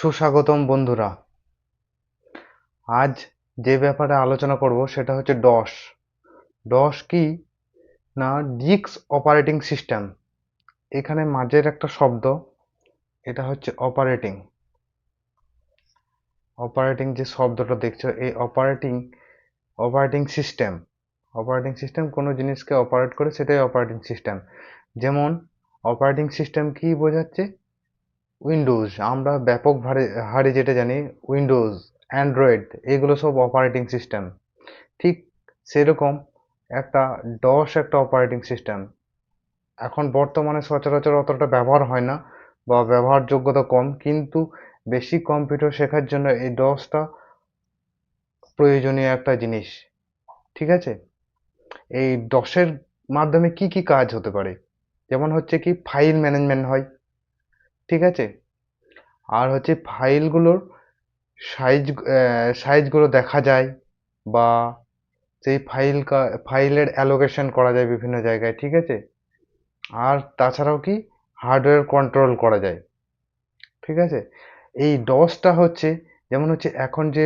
সুস্বাগতম বন্ধুরা। আজ যে ব্যাপারে আলোচনা করব সেটা হচ্ছে ডস। ডস কি না, ডিক্স অপারেটিং সিস্টেম। এখানে মাঝের একটা শব্দ, এটা হচ্ছে অপারেটিং। অপারেটিং যে শব্দটা দেখছো, এই অপারেটিং সিস্টেম। অপারেটিং সিস্টেম কোনো জিনিসকে অপারেট করে, সেটাই অপারেটিং সিস্টেম। যেমন অপারেটিং সিস্টেম কি বোঝাচ্ছে? উইন্ডোজ, আমরা ব্যাপক হারে যেটা জানি, উইন্ডোজ, অ্যান্ড্রয়েড, এগুলো সব অপারেটিং সিস্টেম। ঠিক সেরকম একটা ডস একটা অপারেটিং সিস্টেম। এখন বর্তমানে সচরাচর অতটা ব্যবহার হয় না বা ব্যবহারযোগ্যতা কম, কিন্তু বেশি কম্পিউটার শেখার জন্য এই ডসটা প্রয়োজনীয় একটা জিনিস। ঠিক আছে, এই ডসের মাধ্যমে কি কি কাজ হতে পারে? যেমন হচ্ছে কি, ফাইল ম্যানেজমেন্ট হয়। ঠিক আছে, আর হচ্ছে ফাইলগুলোর সাইজ সাইজগুলো দেখা যায়, বা সেই ফাইলের অ্যালোকেশন করা যায় বিভিন্ন জায়গায়। ঠিক আছে, আর তাছাড়াও কি, হার্ডওয়্যার কন্ট্রোল করা যায়। ঠিক আছে, এই ডসটা হচ্ছে, যেমন হচ্ছে এখন যে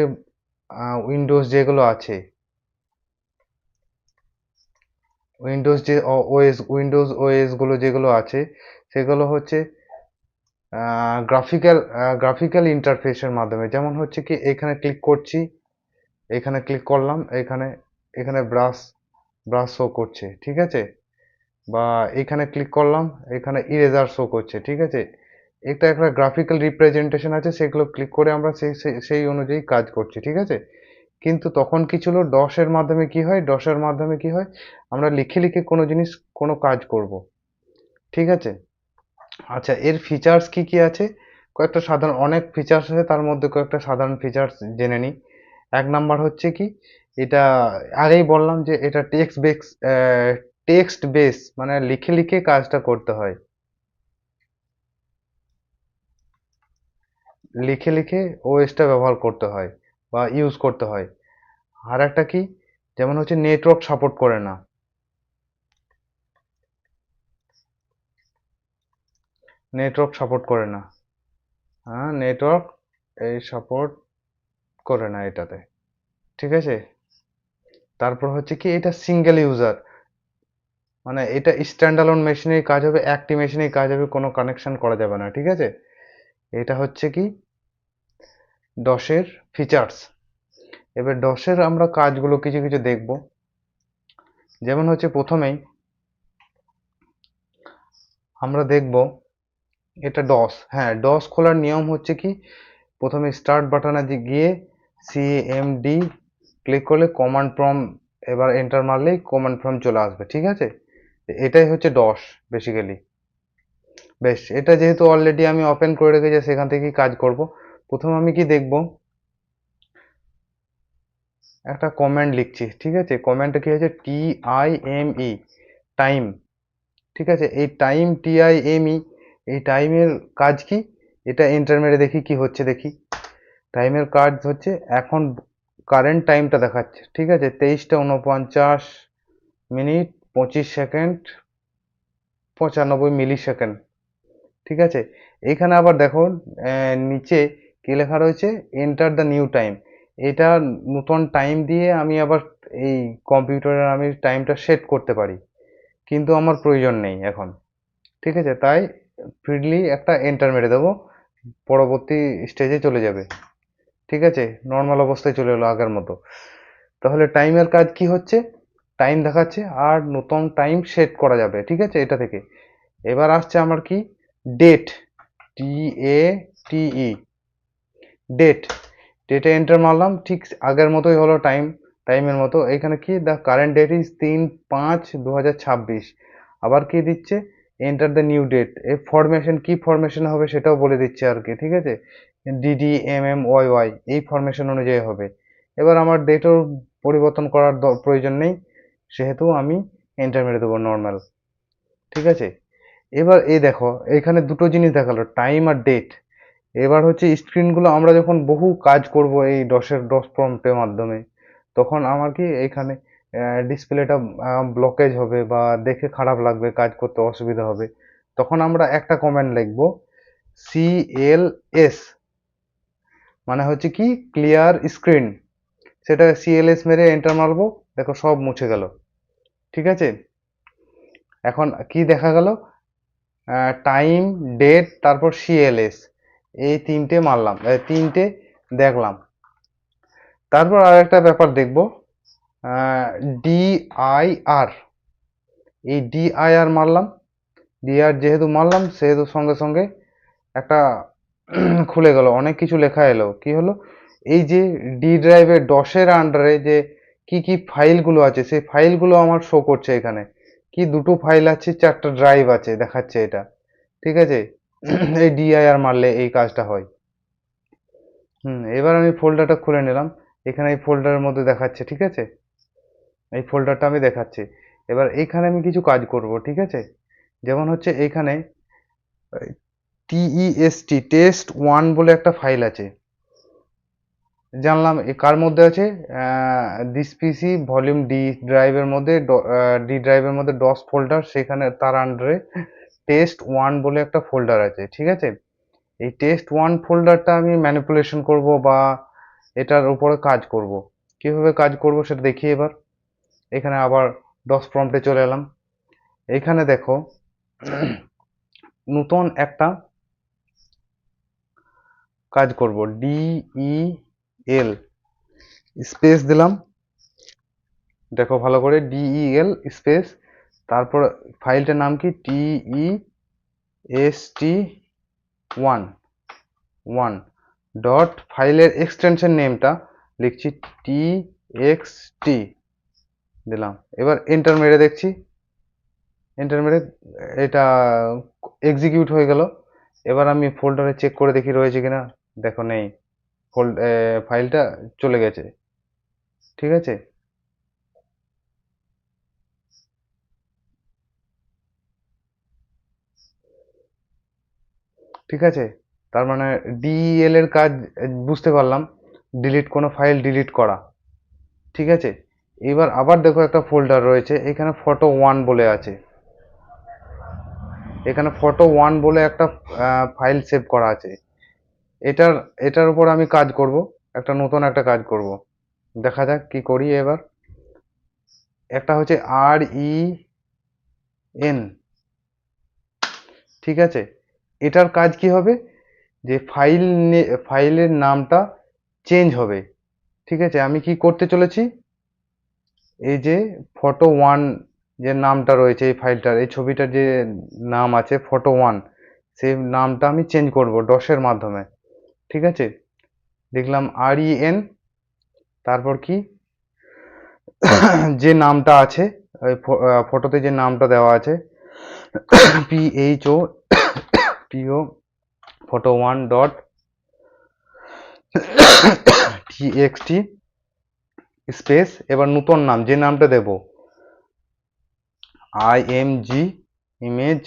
উইন্ডোজ যেগুলো আছে, উইন্ডোজ ওএস গুলো যেগুলো আছে, সেগুলো হচ্ছে গ্রাফিক্যাল ইন্টারফেসের মাধ্যমে। যেমন হচ্ছে কি, এখানে ক্লিক করছি, এখানে ক্লিক করলাম, এখানে এখানে ব্রাশ শো করছে। ঠিক আছে, বা এখানে ক্লিক করলাম, এখানে ইরেজার শো করছে। ঠিক আছে, এটা একটা গ্রাফিক্যাল রিপ্রেজেন্টেশন আছে, সেগুলো ক্লিক করে আমরা সেই অনুযায়ী কাজ করছি। ঠিক আছে, কিন্তু তখন কি ছিল, ডসের মাধ্যমে কি হয়, আমরা লিখে লিখে কোনো জিনিস, কোনো কাজ করব। ঠিক আছে, আচ্ছা, এর ফিচার্স কি কি আছে? অনেক ফিচার্স আছে, তার মধ্যে কয়েকটা সাধারণ ফিচার্স জেনে নিই। এক নাম্বার হচ্ছে কি, এটা আগেই বললাম যে এটা টেক্সট বেস, মানে লিখে লিখে কাজটা করতে হয়, লিখে লিখে ওএসটা ব্যবহার করতে হয় বা ইউজ করতে হয়। আর একটা কি, যেমন হচ্ছে নেটওয়ার্ক সাপোর্ট করে না। নেটওয়ার্ক সাপোর্ট করে না হ্যাঁ, নেটওয়ার্ক এই সাপোর্ট করে না এটাতে। ঠিক আছে, তারপর হচ্ছে কি, এটা সিঙ্গেল ইউজার, মানে এটা স্ট্যান্ডালোন মেশিনেই কাজ হবে, একটি মেশিনেই কাজ হবে, কোনো কানেকশন করা যাবে না। ঠিক আছে, এটা হচ্ছে কি ডসের ফিচার্স। এবার ডসের আমরা কাজগুলো কিছু কিছু দেখব। যেমন হচ্ছে প্রথমেই আমরা দেখব, এটা ডস। হ্যাঁ, ডস খোলার নিয়ম হচ্ছে কি, প্রথমে স্টার্ট বাটনে গিয়ে সিএমডি ক্লিক করলে কমান্ড প্রম্পট, এবার এন্টার মারলেই কমান্ড প্রম্পট চলে আসবে। ঠিক আছে, এটাই হচ্ছে ডস বেসিক্যালি। বেশ, এটা যেহেতু অলরেডি আমি ওপেন করে রেখেছি, সেখান থেকেই কাজ করব। প্রথমে আমি কি দেখব, একটা কমেন্ট লিখছি। ঠিক আছে, কমেন্টটা কি হচ্ছে, TIME, টাইম। ঠিক আছে, এই TIME, এই টাইমের কাজ কি, এটা এন্টার মেরে দেখি কি হচ্ছে, দেখি। টাইমের কাজ হচ্ছে, এখন কারেন্ট টাইমটা দেখাচ্ছে। ঠিক আছে, 23:49 মিনিট 25 সেকেন্ড 95 মিলি সেকেন্ড। ঠিক আছে, এইখানে আবার দেখো, নিচে কি লেখা রয়েছে, এন্টার দ্য নিউ টাইম। এটা নতুন টাইম দিয়ে আমি আবার এই কম্পিউটারে আমি টাইমটা সেট করতে পারি, কিন্তু আমার প্রয়োজন নেই এখন। ঠিক আছে, তাই ফ্রিলি একটা এন্টার মেরে দেবো, পরবর্তী স্টেজে চলে যাবে। ঠিক আছে, নর্মাল অবস্থায় চলে এলো আগের মতো। তাহলে টাইমের কাজ কি হচ্ছে, টাইম দেখাচ্ছে আর নতুন টাইম সেট করা যাবে। ঠিক আছে, এটা থেকে এবার আসছে আমার কি, ডেট, DATE, ডেট। ডেটে এন্টার মারলাম, ঠিক আগের মতোই হলো, টাইমের মতো। এখানে কি, দ্য কারেন্ট ডেট ইজ 3/5/2026। আবার কি দিচ্ছে, এন্টার দ্য নিউ ডেট। এই ফরমেশন কি ফরমেশন হবে সেটাও বলে দিচ্ছে আর কি। ঠিক আছে, DDMMYY এই ফরমেশন অনুযায়ী হবে। এবার আমার ডেটও পরিবর্তন করার প্রয়োজন নেই, সেহেতু আমি এন্টার মেরে দেবো নর্মাল। ঠিক আছে, এবার এই দেখো, এখানে দুটো জিনিস দেখালো, টাইম আর ডেট। এবার হচ্ছে স্ক্রিনগুলো, আমরা যখন বহু কাজ করব এই ডস প্রম্পটের মাধ্যমে, তখন আমার কি, এখানে ডিসপ্লেটা ব্লকেজ হবে বা দেখে খারাপ লাগবে, কাজ করতে অসুবিধা হবে। তখন আমরা একটা কমেন্ট লিখব, CLS, মানে হচ্ছে কি ক্লিয়ার স্ক্রিন, সেটা সিএলএস মেরে এন্টার মারবো, দেখো সব মুছে গেল। ঠিক আছে, এখন কি দেখা গেল, টাইম, ডেট, তারপর সিএলএস, এই তিনটে মারলাম, তিনটে দেখলাম। তারপর আর একটা ব্যাপার দেখবো, ডিআইআর, এই ডিআইআর মারলাম। ডিআর যেহেতু মারলাম সেহেতু সঙ্গে সঙ্গে একটা খুলে গেল, অনেক কিছু লেখা এলো। কি হলো, এই যে ডি ড্রাইভের ডসের আন্ডারে যে কি কি ফাইলগুলো আছে সেই ফাইলগুলো আমার শো করছে এখানে। কি দুটো ফাইল আছে, চারটা ড্রাইভ আছে দেখাচ্ছে এটা। ঠিক আছে, এই ডিআইআর মারলে এই কাজটা হয়। এবার আমি ফোল্ডারটা খুলে নিলাম, এখানে এই ফোল্ডারের মধ্যে দেখাচ্ছে। ঠিক আছে, এই ফোল্ডারটা আমি দেখাচ্ছি। এবার এখানে আমি কিছু কাজ করব। ঠিক আছে, যেমন হচ্ছে এখানে টিইএসটি টেস্ট ওয়ান বলে একটা ফাইল আছে, জানলাম এ কার মধ্যে আছে, দিস পিসি ভলিউম ডি ড্রাইভের মধ্যে, ডি ড্রাইভের মধ্যে ডস ফোল্ডার, সেখানে তার আন্ডারে টেস্ট ওয়ান বলে একটা ফোল্ডার আছে। ঠিক আছে, এই টেস্ট ওয়ান ফোল্ডারটা আমি ম্যানিপুলেশন করব বা এটার উপরে কাজ করব। কিভাবে কাজ করব সেটা দেখি এবার। এখানে আবার ডস প্রম্পটে চলে এলাম। এখানে দেখো নতুন একটা কাজ করব, ডিইএল স্পেস দিলাম, দেখো ভালো করে, ডিইএল স্পেস, তারপর ফাইলটার নাম কি, টিইএসটি ওয়ান ওয়ান ডট, ফাইলের এক্সটেনশন নেমটা লিখছি টিএক্সটি দিলাম। এবার এন্টার মেরে দেখছি, এন্টার মেরে এটা এক্সিকিউট হয়ে গেল। এবার আমি ফোল্ডারে চেক করে দেখি রয়েছে কিনা, দেখো নেই, ফাইলটা চলে গেছে। ঠিক আছে, ঠিক আছে, তার মানে ডিএল এর কাজ বুঝতে পারলাম, ডিলিট, কোনো ফাইল ডিলিট করা। ঠিক আছে, এবার আবার দেখো একটা ফোল্ডার রয়েছে, এখানে ফটো ওয়ান বলে আছে, এখানে ফটো ওয়ান বলে একটা ফাইল সেভ করা আছে। এটার এটার উপর আমি কাজ করব, একটা নতুন একটা কাজ করব। দেখা যাক কি করি এবার। একটা হচ্ছে REN। ঠিক আছে, এটার কাজ কি হবে, যে ফাইলের নামটা চেঞ্জ হবে। ঠিক আছে, আমি কি করতে চলেছি, এই যে ফটো ওয়ান যে নামটা রয়েছে এই ফাইলটার, এই ছবিটার যে নাম আছে ফটো ওয়ান, সেই নামটা আমি চেঞ্জ করব ডসের মাধ্যমে। ঠিক আছে, দেখলাম REN, তারপর কি যে নামটা আছে ওই ফটোতে যে নামটা দেওয়া আছে, PHOTO photo one dot TXT space, এবার নতুন নাম যে নামটা দেব, IMG image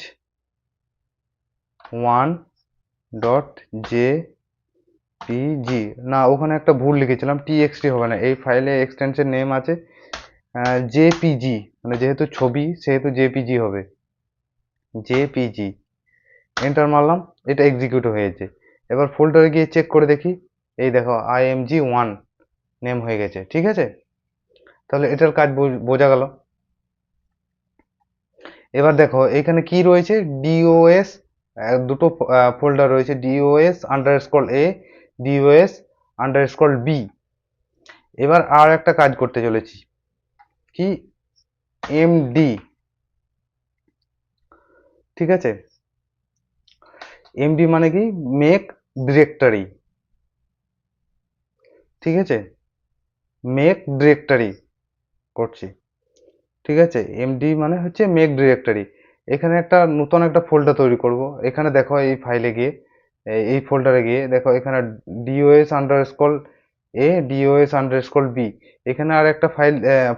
one dot JPG, না ওখানে একটা ভুল লিখেছিলাম, TXT হবে না, এই ফাইলে এক্সটেনশন নেম আছে JPG, মানে যেহেতু ছবি সেহেতু JPG হবে, JPG। এন্টার মারলাম, এটা এক্সিকিউট হয়েছে। এবার ফোল্ডারে গিয়ে চেক করে দেখি, এই দেখো IMG1 নেম হয়ে গেছে। ঠিক আছে, তাহলে এটার কাজ বোঝা গেল। এবার দেখো এখানে কি রয়েছে, ডিওএস, দুটো ফোল্ডার রয়েছে, DOS_A, DOS_B। এবার আর একটা কাজ করতে চলেছি, কি, MD। ঠিক আছে, MD মানে কি, মেক ডিরেক্টরি। ঠিক আছে, মেক ডিরেক্টরি করছি। ঠিক আছে, এমডি মানে হচ্ছে মেক ডিরেক্টরি। এখানে একটা নতুন একটা ফোল্ডার তৈরি করব। এখানে দেখো এই ফাইলে গিয়ে, এই ফোল্ডারে গিয়ে দেখো এখানে DOS_A, DOS_B, এখানে আর একটা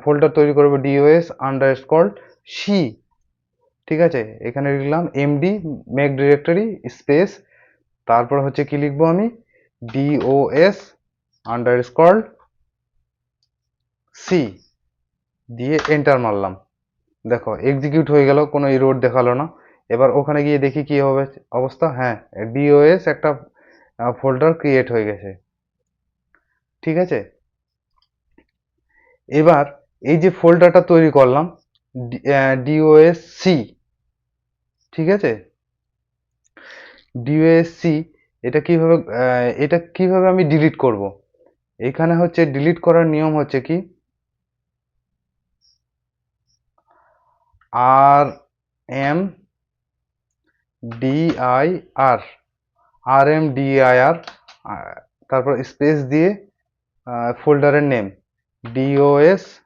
ফোল্ডার তৈরি করব, DOS_C। ঠিক আছে, এখানে লিখলাম এমডি মেক ডিরেক্টরি স্পেস, তারপর হচ্ছে কি লিখবো আমি, DOS_C দিয়ে এন্টার মারলাম। দেখো এক্সিকিউট হয়ে গেল, কোনো এরর দেখালো না। এবার ওখানে গিয়ে দেখি কি হবে অবস্থা। হ্যাঁ, ডিওএস একটা ফোল্ডার ক্রিয়েট হয়ে গেছে। ঠিক আছে। এবার এই যে ফোল্ডারটা তৈরি করলাম DOSC, ঠিক আছে, DOSC, এটা কিভাবে আমি ডিলিট করব? এখানে হচ্ছে ডিলিট করার নিয়ম হচ্ছে কি, RMDIR, RMDIR, তারপর স্পেস দিয়ে ফোল্ডারের নেম DOS_C,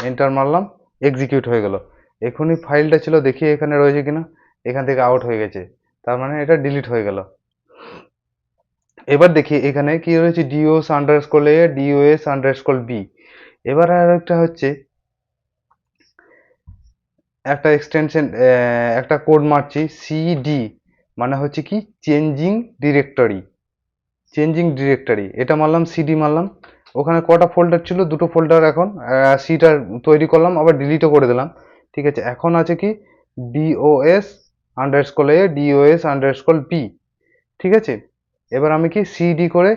এন্টার মারলাম, এক্সিকিউট হয়ে গেল। এখনই ফাইলটা ছিল, দেখি এখানে রয়েছে কিনা, এখান থেকে আউট হয়ে গেছে, তার মানে এটা ডিলিট হয়ে গেল। এবার দেখি এখানে কি রয়েছে, DOS_A, DOS_B। এবার আর একটা হচ্ছে একটা এক্সটেনশন, একটা কোড মারছি CD, মানে হচ্ছে কি চেঞ্জিং ডিরেক্টরি, এটা মারলাম, সিডি মারলাম। ওখানে কটা ফোল্ডার ছিল, দুটো ফোল্ডার, এখন সিটা তৈরি করলাম, আবার ডিলিটও করে দিলাম। ঠিক আছে, এখন আছে কি DOS_A, DOS_B, ঠিক আছে। এবার আমি কি সিডি করে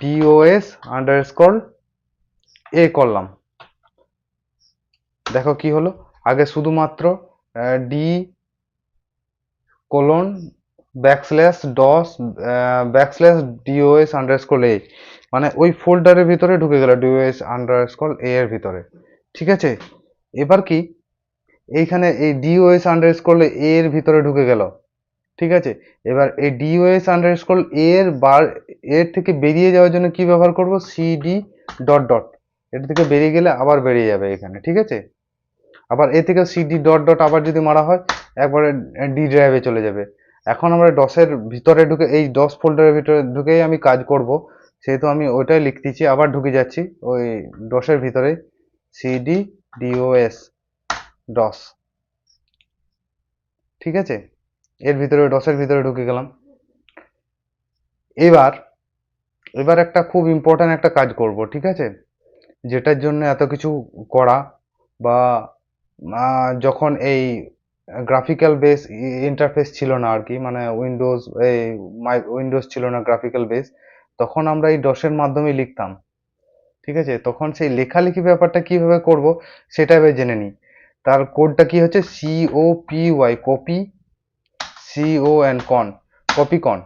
DOS_A করলাম। দেখো কি হলো, আগে শুধুমাত্র ডি কোলন ব্যাকস্ল্যাশ DOS_A, মানে ওই ফোল্ডারের ভিতরে ঢুকে গেল DOS_A এর ভিতরে, ঠিক আছে। এবার কি এইখানে এই DOS_A এর ভিতরে ঢুকে গেল, ঠিক আছে। এবার এই DOS_A এর থেকে বেরিয়ে যাওয়ার জন্য কি ব্যবহার করব, CD ডট ডট, এটা থেকে বেরিয়ে গেলে আবার বেরিয়ে যাবে এখানে, ঠিক আছে। আবার এ থেকে CD ডট ডট আবার যদি মারা হয়, একবারে ডি ড্রাইভে চলে যাবে। এখন আমরা ডসের ভিতরে ঢুকে, এই ডস ফোল্ডারের ভিতরে ঢুকেই আমি কাজ করব, সেহেতু আমি ওইটাই লিখতেছি, আবার ঢুকে যাচ্ছি ওই ডসের ভিতরে, CD DOS, ঠিক আছে। এর ভিতরে, ডসের ভিতরে ঢুকে গেলাম। এবার এবার একটা খুব ইম্পর্ট্যান্ট একটা কাজ করব, ঠিক আছে, যেটার জন্য এত কিছু করা, বা যখন এই গ্রাফিক্যাল বেস ইন্টারফেস ছিল না আর কি, মানে উইন্ডোজ ছিল না গ্রাফিক্যাল বেস, তখন আমরা এই ডসের মাধ্যমে লিখতাম, ঠিক আছে। তখন সেই লেখালেখি ব্যাপারটা কিভাবে করব সেটা এবার জেনে নিই। তার কোডটা কি হচ্ছে, COPY, কপিকন,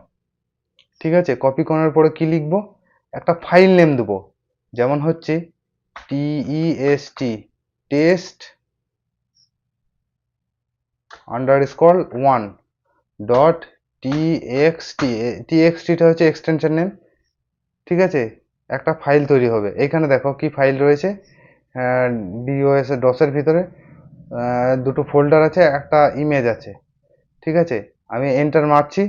ঠিক আছে। কপিকনের পরে কি লিখবো, একটা ফাইল নেম দেবো, যেমন হচ্ছে test_1 ডট txt টা হচ্ছে এক্সটেনশন নেম, ঠিক আছে। একটা ফাইল তৈরি হবে, এখানে দেখো কি ফাইল রয়েছে, ডসের ভিতরে দুটো ফোল্ডার আছে, একটা ইমেজ আছে, ঠিক আছে। আমি এন্টার মারছি,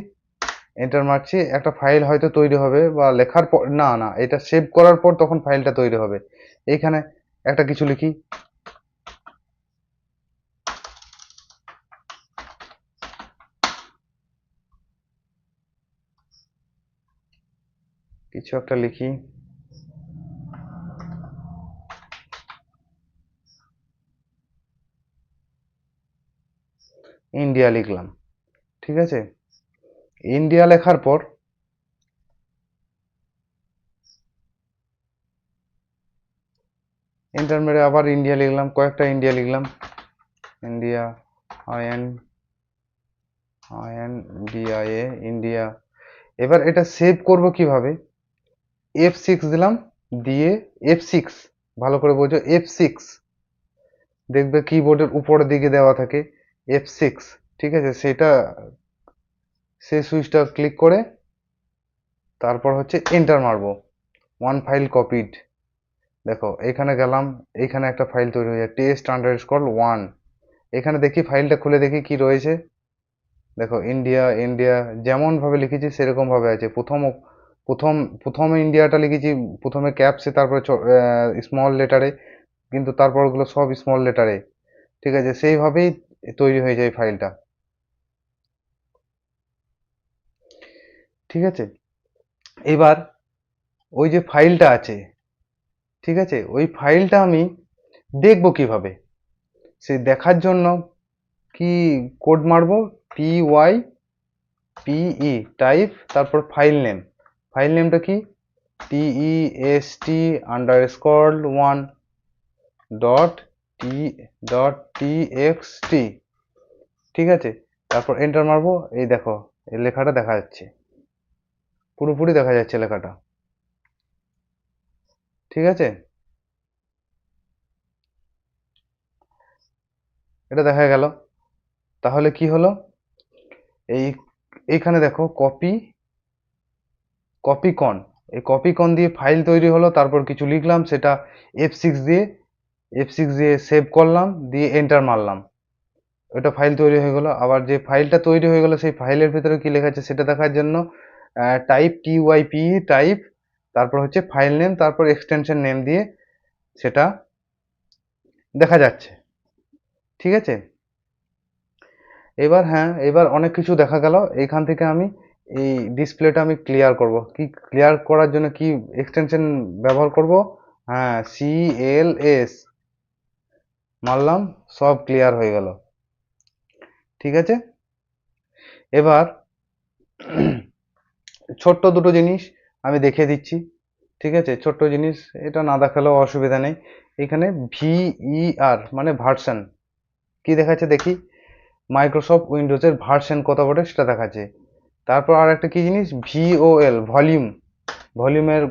একটা ফাইল হয়তো তৈরি হবে, বা লেখার পর, না না, এটা সেভ করার পর তখন ফাইলটা তৈরি হবে। এইখানে একটা কিছু লিখি, ইন্ডিয়া লিখলাম, ঠিক আছে। ইন্ডিয়া লেখার পর এন্টার মেরে আবার ইন্ডিয়া লিখলাম, কয়েকটা ইন্ডিয়া লিখলাম, ইন্ডিয়া, INDIA, ইন্ডিয়া। এবার এটা সেভ করব কিভাবে, F6 দিলাম, দিয়ে F6, ভালো করে বোঝো, F6, দেখবে কিবোর্ডের উপরের দিকে দেওয়া থাকে F6, ঠিক আছে। সেই সুইচটা ক্লিক করে তারপর হচ্ছে এন্টার মারবো, ওয়ান ফাইল কপিড। দেখো এখানে গেলাম, এখানে একটা ফাইল তৈরি হয়ে যায়, test_1। এখানে দেখি ফাইলটা খুলে দেখি কি রয়েছে, দেখো ইন্ডিয়া, ইন্ডিয়া যেমন ভাবে লিখেছি সেরকম ভাবে আছে। প্রথম প্রথমে ইন্ডিয়াটা লিখেছি, প্রথমে ক্যাপসে, তারপরে স্মল লেটারে, কিন্তু তারপর ওগুলো সব স্মল লেটারে, ঠিক আছে। সেইভাবেই তৈরি হয়ে যায় ফাইলটা, ঠিক আছে। এবার ওই যে ফাইলটা আছে, ঠিক আছে, ওই ফাইলটা আমি দেখবো কিভাবে, সে দেখার জন্য কি কোড মারবো, TYPE টাইপ, তারপর ফাইল নেম, ফাইল নেমটা কি, test_1 ডট txt, ঠিক আছে। তারপর এন্টার মারবো, এই দেখো এই লেখাটা দেখা যাচ্ছে, পুরোপুরি দেখা যাচ্ছে লেখাটা, ঠিক আছে। এটা দেখা গেল। তাহলে কি হলো, এই এইখানে দেখো কপিকন, এই কপিকন দিয়ে ফাইল তৈরি হলো, তারপর কিছু লিখলাম, সেটা এফ সিক্স দিয়ে সেভ করলাম, দিয়ে এন্টার মারলাম, ওটা ফাইল তৈরি হয়ে গেল। আবার যে ফাইলটা তৈরি হয়ে গেল সেই ফাইলের ভিতরে কি লেখা আছে সেটা দেখার জন্য টাইপ, তারপর হচ্ছে ফাইল নেম, তারপর এক্সটেনশন নেম দিয়ে সেটা দেখা যাচ্ছে, ঠিক আছে। এবার হ্যাঁ, এবার অনেক কিছু দেখা গেল। এইখান থেকে আমি এই ডিসপ্লেটা আমি ক্লিয়ার করব। কি ক্লিয়ার করার জন্য কি এক্সটেনশন ব্যবহার করব? হ্যাঁ, CLS মারলাম, সব ক্লিয়ার হয়ে গেল, ঠিক আছে। এবার ছোট্ট দুটো জিনিস আমি দেখিয়ে দিচ্ছি, ঠিক আছে। ছোট্ট জিনিস, এটা না দেখালেও অসুবিধা নেই। এখানে VER মানে ভার্সন কি দেখাচ্ছে দেখি, মাইক্রোসফট উইন্ডোজের ভার্সন কত বটে সেটা দেখাচ্ছে। তারপর আর একটা কি জিনিস, VOL ভলিউমের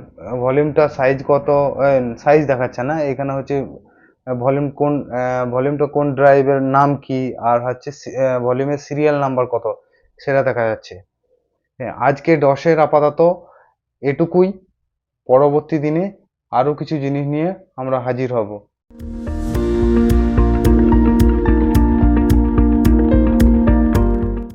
ভলিউমটা সাইজ কত, সাইজ দেখাচ্ছে না এখানে, হচ্ছে ভলিউমটা কোন ড্রাইভের নাম কি, আর হচ্ছে ভলিউমের সিরিয়াল নাম্বার কত সেটা দেখা যাচ্ছে। হ্যাঁ, আজকে ডসের আপাতত এটুকুই। পরবর্তী দিনে আরও কিছু জিনিস নিয়ে আমরা হাজির হব।